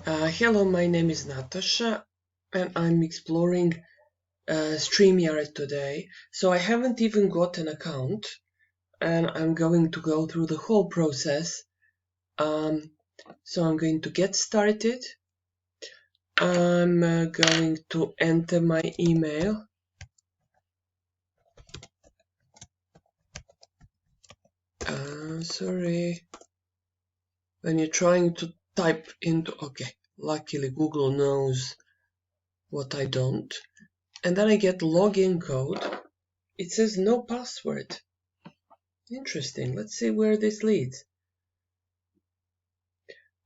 Hello, my name is Natasha and I'm exploring Streamyard today. So I haven't even got an account and I'm going to go through the whole process. So I'm going to get started. I'm going to enter my email. Sorry. When you're trying to type into... Okay, luckily Google knows what I don't. And then I get login code. It says no password. Interesting. Let's see where this leads.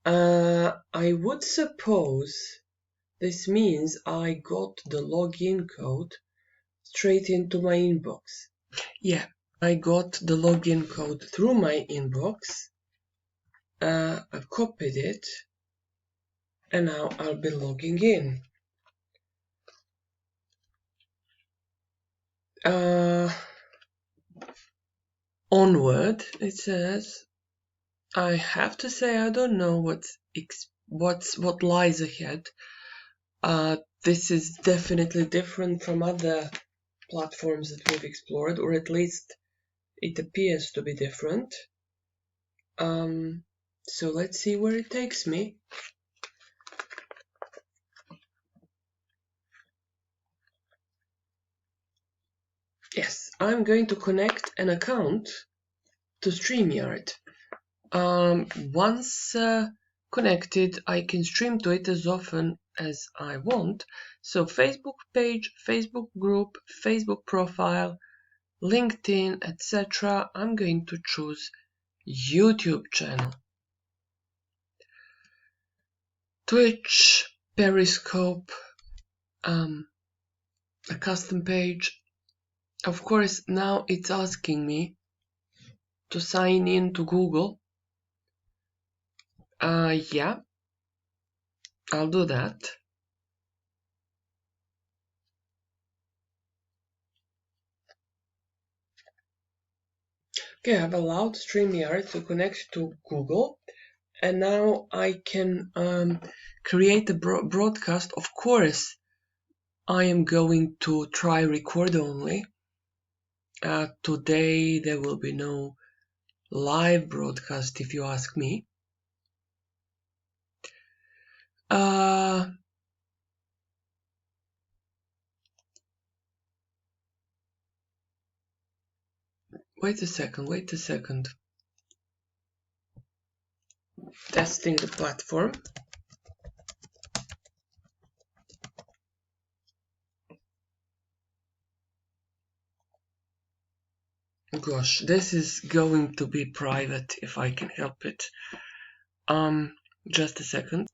I would suppose this means I got the login code straight into my inbox. Yeah, I got the login code through my inbox. I've copied it and now I'll be logging in. Onward, it says. I have to say I don't know what lies ahead. This is definitely different from other platforms that we've explored, or at least it appears to be different. So let's see where it takes me. Yes, I'm going to connect an account to Streamyard. Once connected, I can stream to it as often as I want. So Facebook page, Facebook group, Facebook profile, LinkedIn, etc. I'm going to choose YouTube channel. Twitch, Periscope, a custom page. Of course, now it's asking me to sign in to Google. Yeah, I'll do that. Okay, I've allowed Streamyard to connect to Google, and now I can create a broadcast. Of course, I am going to try record only. Today there will be no live broadcast if you ask me. Wait a second. Testing the platform. Gosh, this is going to be private if I can help it. Just a second.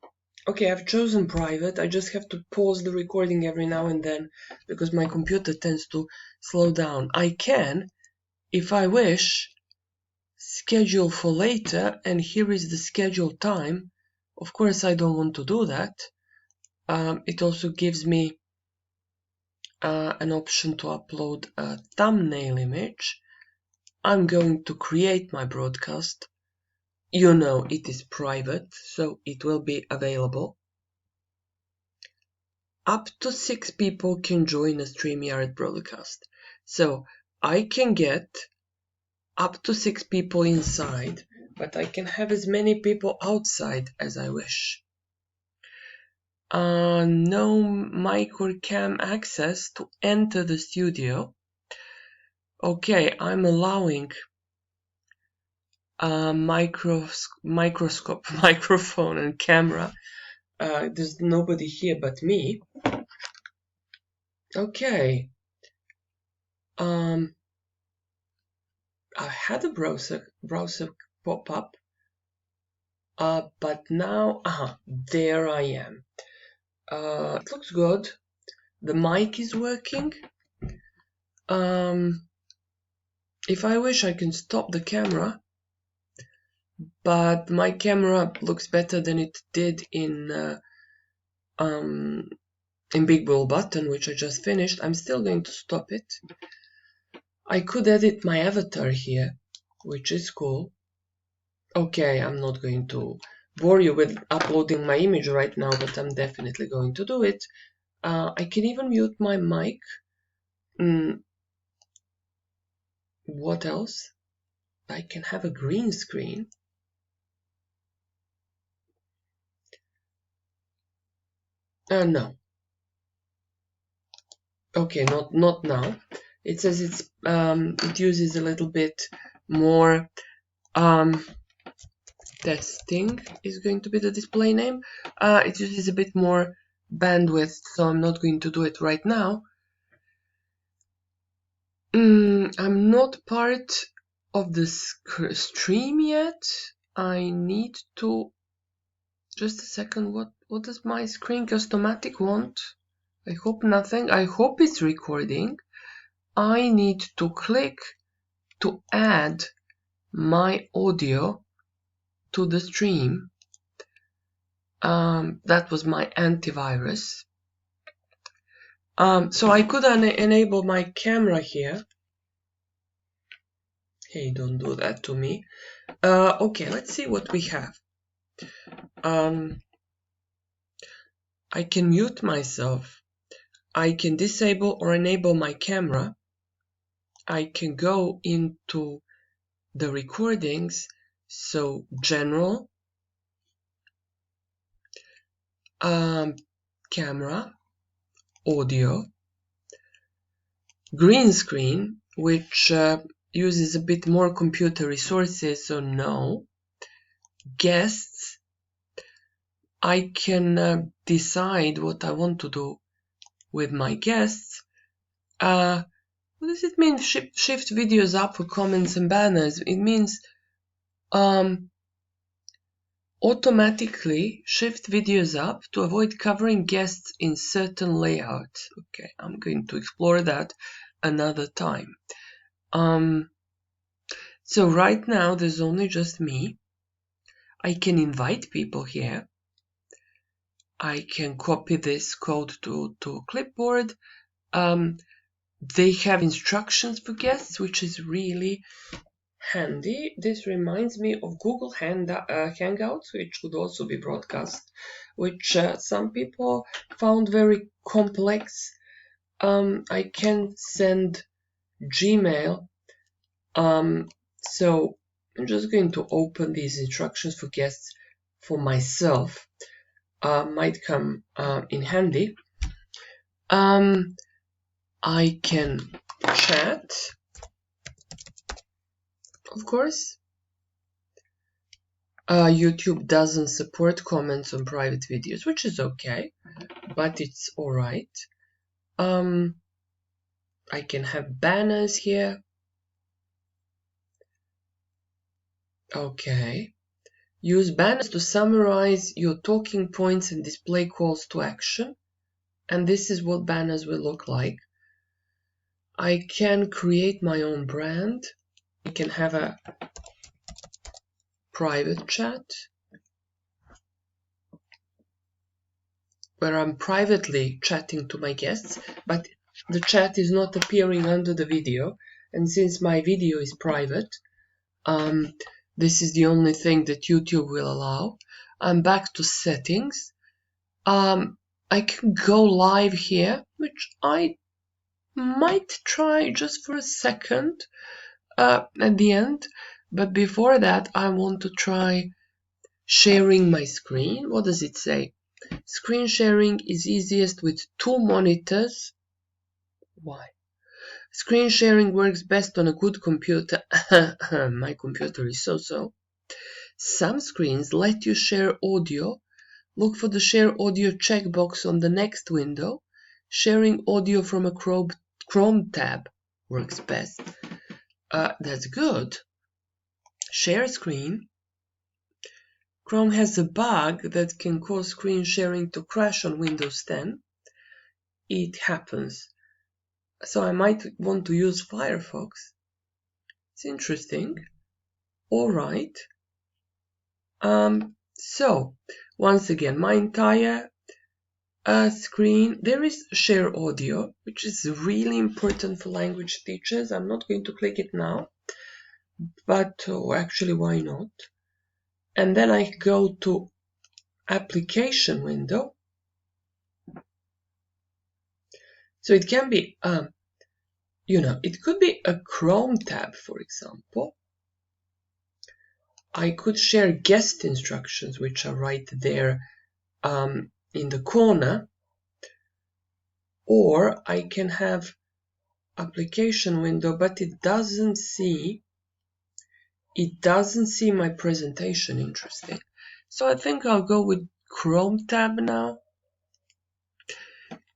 Okay, I've chosen private. I just have to pause the recording every now and then because my computer tends to slow down. I can, if I wish, schedule for later, and here is the scheduled time. Of course, I don't want to do that. It also gives me an option to upload a thumbnail image. I'm going to create my broadcast. You know it is private, so it will be available. Up to 6 people can join a Streamyard broadcast. So I can get up to 6 people inside, but I can have as many people outside as I wish. No mic or cam access to enter the studio. Okay, I'm allowing microphone and camera. There's nobody here but me. Okay. I had a browser pop up, but now, there I am. It looks good. The mic is working. If I wish, I can stop the camera, but my camera looks better than it did in Big Bull Button, which I just finished. I'm still going to stop it. I could edit my avatar here, which is cool. Okay, I'm not going to bore you with uploading my image right now, but I'm definitely going to do it. I can even mute my mic. What else? I can have a green screen. No. Okay, not now. It says it uses a little bit more. Testing is going to be the display name. It uses a bit more bandwidth, so I'm not going to do it right now. I'm not part of the stream yet. I need to. Just a second. What does my Screencast-O-Matic want? I hope nothing. I hope it's recording. I need to click to add my audio to the stream. That was my antivirus. So I could enable my camera here. Hey, don't do that to me. Okay, let's see what we have. I can mute myself. I can disable or enable my camera. I can go into the recordings. So general, camera, audio, green screen, which uses a bit more computer resources, so no. Guests, I can decide what I want to do with my guests. What does it mean, shift videos up for comments and banners? It means automatically shift videos up to avoid covering guests in certain layouts. Okay, I'm going to explore that another time. So right now there's only just me. I can invite people here. I can copy this code to clipboard. They have instructions for guests, which is really handy. This reminds me of Google Hangouts, which could also be broadcast, which some people found very complex. I can send Gmail. So I'm just going to open these instructions for guests for myself. Might come in handy. I can chat, of course. YouTube doesn't support comments on private videos, which is okay, but it's alright. I can have banners here. Okay. Use banners to summarize your talking points and display calls to action. And this is what banners will look like. I can create my own brand. I can have a private chat where I'm privately chatting to my guests, but the chat is not appearing under the video. And since my video is private, this is the only thing that YouTube will allow. I'm back to settings. I can go live here, which I might try just for a second at the end. But before that, I want to try sharing my screen. What does it say? Screen sharing is easiest with 2 monitors. Why? Screen sharing works best on a good computer. My computer is so-so. Some screens let you share audio. Look for the share audio checkbox on the next window. Sharing audio from a Chrome tab works best. That's good. Share screen. Chrome has a bug that can cause screen sharing to crash on Windows 10. It happens. So I might want to use Firefox. It's interesting. Alright. So, once again, my entire screen, there is share audio, which is really important for language teachers. I'm not going to click it now, but actually, why not? and then I go to application window. So it can be, it could be a Chrome tab, for example. I could share guest instructions, which are right there in the corner, or I can have application window, but it doesn't see my presentation. Interesting. So I think I'll go with Chrome tab now.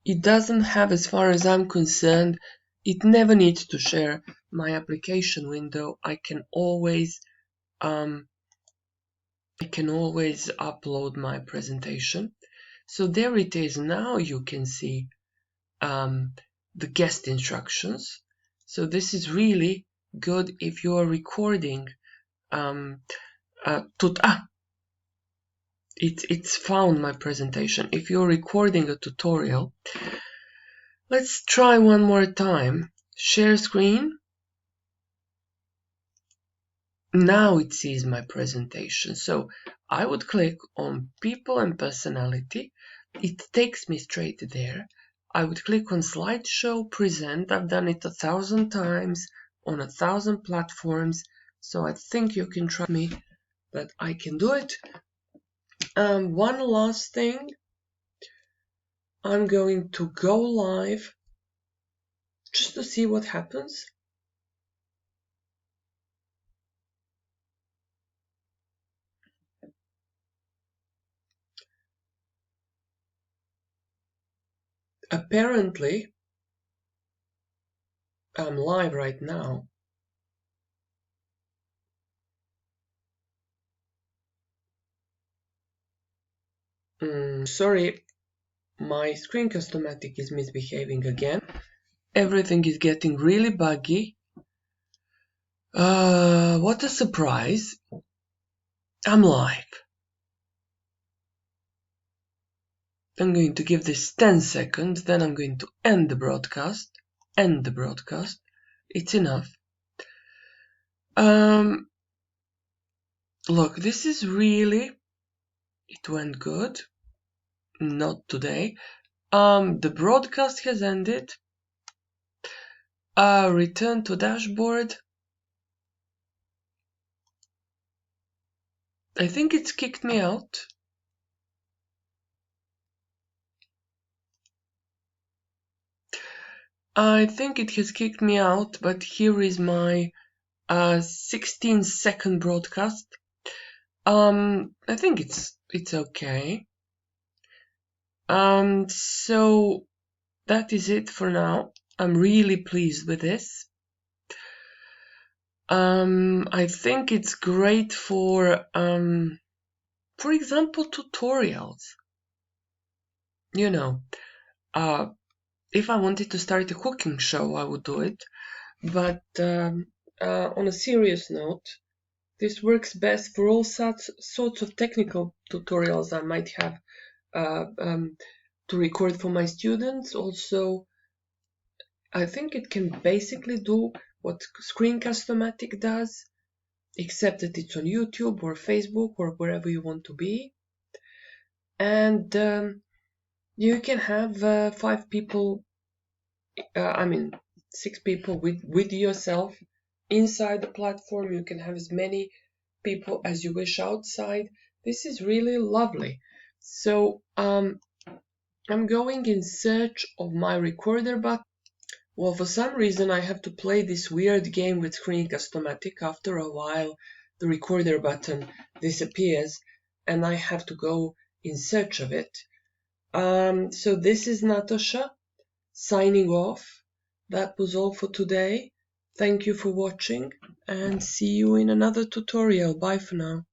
It doesn't have, as far as I'm concerned, it never needs to share my application window. I can always upload my presentation. So there it is. Now you can see the guest instructions. So this is really good if you are recording. It's found my presentation. If you're recording a tutorial, let's try one more time. Share screen. Now it sees my presentation. So I would click on people and personality. It takes me straight there. I would click on slideshow, present. I've done it 1,000 times on 1,000 platforms. So I think you can trust me that I can do it. One last thing. I'm going to go live just to see what happens. Apparently, I'm live right now. Sorry, my Screencast-O-Matic is misbehaving again. Everything is getting really buggy. What a surprise. I'm live. I'm going to give this 10 seconds, then I'm going to end the broadcast. End the broadcast. It's enough. Look, this is really... It went good. Not today. The broadcast has ended. Return to dashboard. I think it's kicked me out. I think it has kicked me out, but here is my 16-second broadcast. I think it's okay. So that is it for now. I'm really pleased with this. I think it's great for example, tutorials. If I wanted to start a cooking show, I would do it. But on a serious note, this works best for all sorts of technical tutorials I might have to record for my students. Also, I think it can basically do what Screencast-O-Matic does, except that it's on YouTube or Facebook or wherever you want to be. And you can have 5 people, 6 people with yourself inside the platform. You can have as many people as you wish outside. This is really lovely. So I'm going in search of my recorder button. Well, for some reason I have to play this weird game with Screencast-O-Matic. After a while the recorder button disappears and I have to go in search of it. So this is Natasha signing off. That was all for today. Thank you for watching and see you in another tutorial. Bye for now.